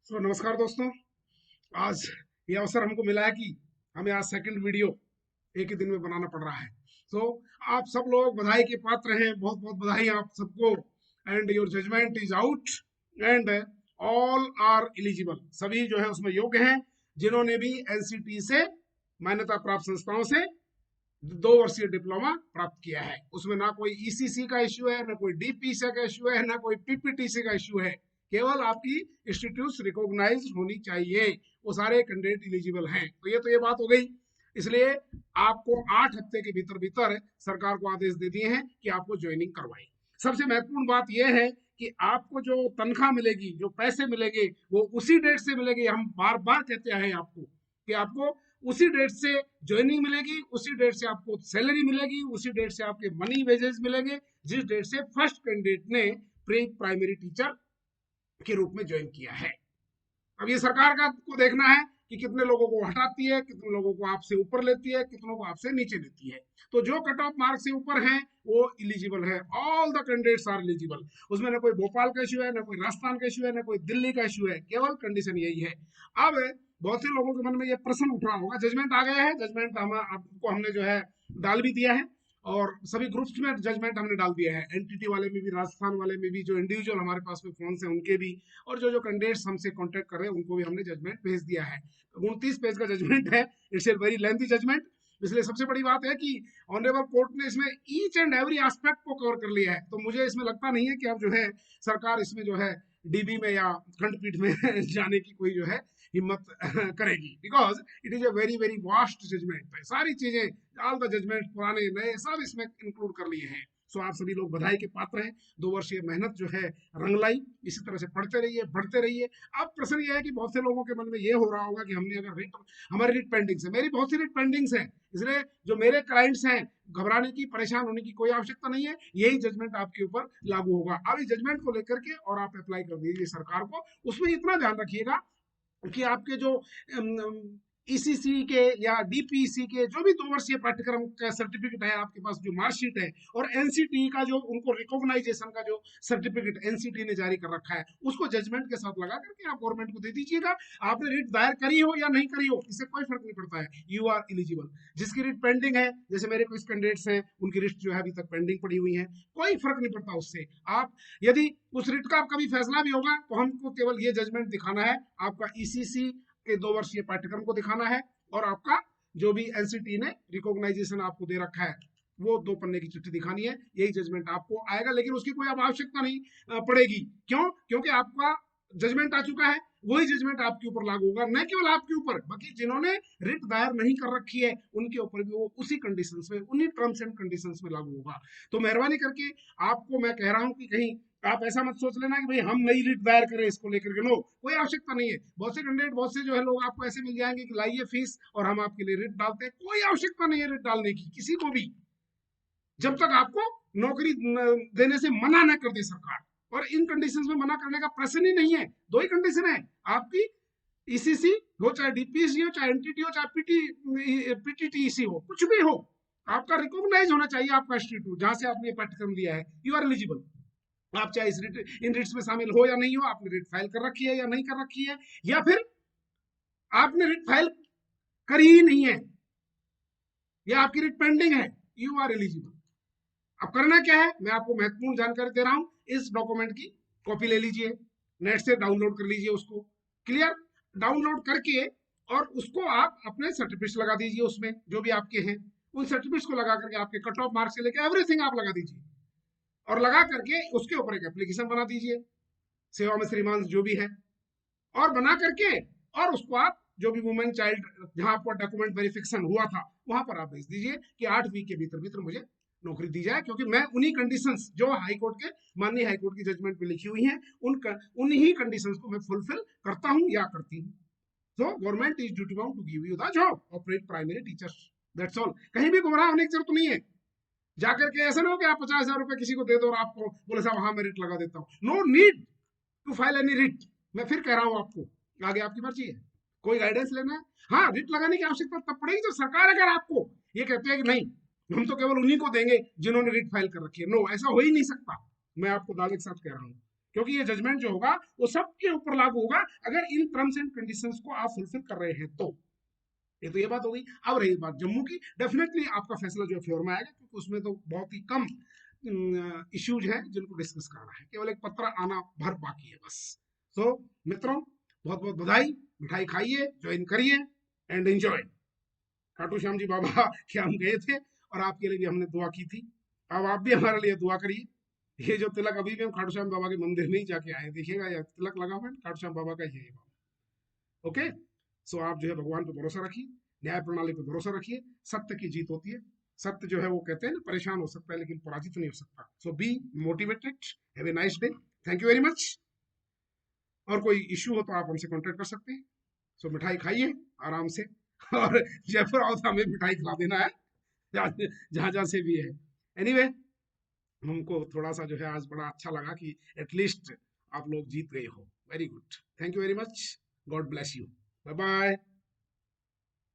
नमस्कार दोस्तों। आज ये अवसर हमको मिला है कि हमें आज सेकंड वीडियो एक ही दिन में बनाना पड़ रहा है। सो आप सब लोग बधाई के पात्र हैं, बहुत बहुत बधाई आप सबको। And your judgement is out and all are eligible. सभी जो है उसमें योग्य हैं जिन्होंने भी एनसीटी से मान्यता प्राप्त संस्थाओं से 2 वर्षीय डिप्लोमा प्राप्त किया है। उसमें ना कोई ईसीसी का इश्यू है, ना कोई डीपीसी का इश्यू है, ना कोई पीपीटीसी का इश्यू है। केवल आपकी इंस्टीट्यूट रिकॉग्नाइज होनी चाहिए, वो सारे कैंडिडेट एलिजिबल हैं। तो ये बात हो गई। इसलिए आपको 8 हफ्ते के भीतर भीतर सरकार को आदेश दे दिए हैं कि आपको ज्वाइनिंग करवाई। सबसे महत्वपूर्ण बात यह है कि आपको जो तनख्वाह मिलेगी, जो पैसे मिलेंगे, वो उसी डेट से मिलेगी। हम बार बार कहते हैं आपको कि आपको उसी डेट से ज्वाइनिंग मिलेगी, उसी डेट से आपको सैलरी मिलेगी, उसी डेट से आपके मनी वेजेस मिलेंगे, जिस डेट से फर्स्ट कैंडिडेट ने प्री प्राइमरी टीचर के रूप में ज्वाइन किया है। अब ये सरकार का को देखना है कि कितने लोगों को हटाती है, कितने लोगों को आपसे ऊपर लेती है, कितनों को आपसे नीचे लेती है। तो जो कट ऑफ मार्क से ऊपर हैं वो इलिजिबल है। All the candidates are eligible. उसमें ना कोई भोपाल का इशू है, ना कोई राजस्थान का इशू है, ना कोई दिल्ली का इशू है। केवल कंडीशन यही है। अब बहुत से लोगों के मन में ये प्रश्न उठ रहा होगा, जजमेंट आ गया है, जजमेंट आपको हमने जो है डाल भी दिया है और सभी ग्रुप्स में जजमेंट हमने डाल दिया है। एनटीटी वाले में भी, राजस्थान वाले में भी, जो इंडिविजुअल हमारे पास में फोन है उनके भी, और जो जो कैंडिडेट्स हमसे कांटेक्ट कर रहे हैं उनको भी हमने जजमेंट भेज दिया है। 29 पेज का जजमेंट है। It's a very lengthy judgement. इसलिए सबसे बड़ी बात है कि ऑनरेबल कोर्ट ने इसमें ईच एंड एवरी एस्पेक्ट को कवर कर लिया है। तो मुझे इसमें लगता नहीं है कि अब जो है सरकार इसमें जो है डीबी में या खंडपीठ में जाने की कोई जो है हिम्मत करेगी, because it is a very very vast judgement. सारी चीजें ऑल द जजमेंट पुराने नए सब इसमें इंक्लूड कर लिए हैं। सो आप सभी लोग बधाई के पात्र हैं। 2 वर्षीय मेहनत जो है रंग लाई। इसी तरह से पढ़ते रहिए, बढ़ते रहिए। अब प्रश्न ये है कि बहुत से लोगों के मन में ये हो रहा होगा कि हमने अगर रिट, हमारी रिट पेंडिंग्स है, मेरी बहुत सी रिट पेंडिंग्स है, इसलिए जो मेरे क्लाइंट्स हैं घबराने की, परेशान होने की कोई आवश्यकता नहीं है। यही जजमेंट आपके ऊपर लागू होगा। अब इस जजमेंट को लेकर के और आप अप्लाई कर दीजिए सरकार को। उसमें इतना ध्यान रखिएगा कि आपके जो ईसीसी के या डीपीसी के जो भी 2 वर्षीय पाठ्यक्रम का सर्टिफिकेट है आपके पास, जो मार्कशीट है, और एनसीटी का जो उनको रिकॉग्नाइजेशन का जो सर्टिफिकेट एनसीटी ने जारी कर रखा है, उसको जजमेंट के साथ लगा करके आप गवर्नमेंट को दे दीजिएगा। आपने रिट दायर करी हो या नहीं करी हो, इससे कोई फर्क नहीं पड़ता है, यू आर एलिजिबल। जिसकी रिट पेंडिंग है, जैसे मेरे कुछ कैंडिडेट्स हैं, उनकी रिट जो है अभी तक पेंडिंग पड़ी हुई है, कोई फर्क नहीं पड़ता उससे। आप यदि उस रिट का कभी फैसला भी होगा तो हमको केवल ये जजमेंट दिखाना है, आपका ईसीसी के 2 वर्षीय पाठ्यक्रम को दिखाना है, और आपका जो भी एनसीटी ने रिकॉग्नाइजेशन आपको दे रखा है वो 2 पन्ने की चिट्ठी दिखानी है। यही जजमेंट आपको आएगा, लेकिन उसकी कोई अब आवश्यकता नहीं पड़ेगी। क्यों? क्योंकि आपका जजमेंट आ चुका है। वही जजमेंट आपके ऊपर लागू होगा, न केवल आपके ऊपर, बाकी जिन्होंने रिट दायर नहीं कर रखी है उनके ऊपर भी वो उसी कंडीशंस में, उन्हीं टर्म्स एंड कंडीशंस में लागू होगा। तो मेहरबानी करके आपको मैं कह रहा हूं कि कहीं आप ऐसा मत सोच लेना कि भाई हम नई रिट दायर करें इसको लेकर के। नो, कोई आवश्यकता नहीं है। बहुत से कैंडिडेट, बहुत से जो है लोग आपको ऐसे मिल जाएंगे कि लाइए फीस और हम आपके लिए रिट डालते हैं। कोई आवश्यकता नहीं है रिट डालने की किसी को भी, जब तक आपको नौकरी देने से मना न कर दे सरकार। और इन कंडीशंस में मना करने का प्रश्न ही नहीं है। 2 ही कंडीशन है आपकी, ईसीसी हो, चाहे डीपीसी हो, चाहे एनटीटी हो, चाहे पीटीटीसी हो, कुछ भी हो, आपका रिकॉग्नाइज होना चाहिए आपका इंस्टीट्यूट जहां से आपने पाठ्यक्रम लिया है। You are eligible. आप चाहे इस इन रिट्स में शामिल हो या नहीं हो, आपने रिट फाइल कर रखी है या नहीं कर रखी है, या फिर आपने रिट फाइल करी ही नहीं है, या आपकी रिट पेंडिंग है, यू आर एलिजिबल। अब करना क्या है, मैं आपको महत्वपूर्ण जानकारी दे रहा हूं। इस डॉक्यूमेंट की कॉपी ले लीजिए, नेट से डाउनलोड कर लीजिए उसको। क्लियर? डाउनलोड करके और उसको आप अपने सर्टिफिकेट लगा दीजिए, उसमें जो भी आपके हैं उन सर्टिफिकेट को लगा करके आपके कट ऑफ मार्क्स से लेकर एवरीथिंग आप लगा दीजिए, और लगा करके उसके ऊपर एक एप्लीकेशन बना दीजिए, सेवा में श्रीमान जो भी है, और बना करके और उसको आप जो भी वुमेन चाइल्ड जहां पर डॉक्यूमेंट वेरिफिकेशन हुआ था वहां पर आप भेज दीजिए कि 8 वीक के भीतर भीतर मुझे नौकरी दी जाए। क्योंकि मैं उन्हीं कंडीशंस जो हाईकोर्ट के, माननीय हाईकोर्ट की जजमेंट में लिखी हुई हैं, उन्हीं कंडीशंस को मैं फुलफिल करता हूं या करती हूं। तो government is duty bound to give you the job of primary teachers. That's all. कहीं भी गुमराह होने की जरूरत नहीं है। जाकर के ऐसा ना हो कि आप 50,000 रुपए किसी को दे दो और आपको बोले साहब हाँ मैं रिट लगा देता हूँ। No need to file any writ. मैं फिर कह रहा हूँ आपको, आगे आपकी मर्जी है, कोई गाइडेंस लेना है। हाँ, रिट लगाने की आवश्यकता तब पड़ेगी जब सरकार अगर आपको ये कहती है कि नहीं, हम तो केवल उन्हीं को देंगे जिन्होंने रिट फाइल कर रखी है। नो, ऐसा हो ही नहीं सकता। मैं आपको दावे के साथ कह रहा हूँ। क्योंकि ये जजमेंट जो होगा वो सबके ऊपर लागू होगा अगर इन टर्म्स एंड कंडीशंस को आप फुलफिल कर रहे हैं तो। ये बात हो गई। अब रही बात जम्मू की, डेफिनेटली आपका फैसला जो है फेवर में आएगा, क्योंकि उसमें तो बहुत ही कम इश्यूज हैं जिनको डिस्कस करना है, केवल एक पत्र आना भर बाकी है बस। तो मित्रों, बहुत बहुत बधाई, मिठाई खाइए, ज्वाइन करिए एंड एंजॉय। खाटू श्याम जी बाबा के हम गए थे और आपके लिए भी हमने दुआ की थी, अब आप भी हमारे लिए दुआ करिए। ये जो तिलक अभी भी हम खाटू श्याम बाबा के मंदिर में ही जाके आए, देखिएगा ये तिलक लगा हुआ है खाटू श्याम बाबा का, ये ओके। सो आप जो है भगवान पे भरोसा रखिए, न्याय प्रणाली पे भरोसा रखिए, सत्य की जीत होती है। सत्य जो है वो कहते हैं ना, परेशान हो सकता है लेकिन पराजित नहीं हो सकता। So be motivated, have a nice day, thank you very much. और कोई इश्यू हो तो आप हमसे कॉन्टेक्ट कर सकते हैं। सो मिठाई खाइए आराम से और जयपुर आओ तो हमें मिठाई खिला देना है, जहाँ जहाँ से भी है। एनीवे anyway, हमको थोड़ा सा जो है आज बड़ा अच्छा लगा कि एटलीस्ट आप लोग जीत गए हो। Very good, thank you very much, God bless you, bye bye.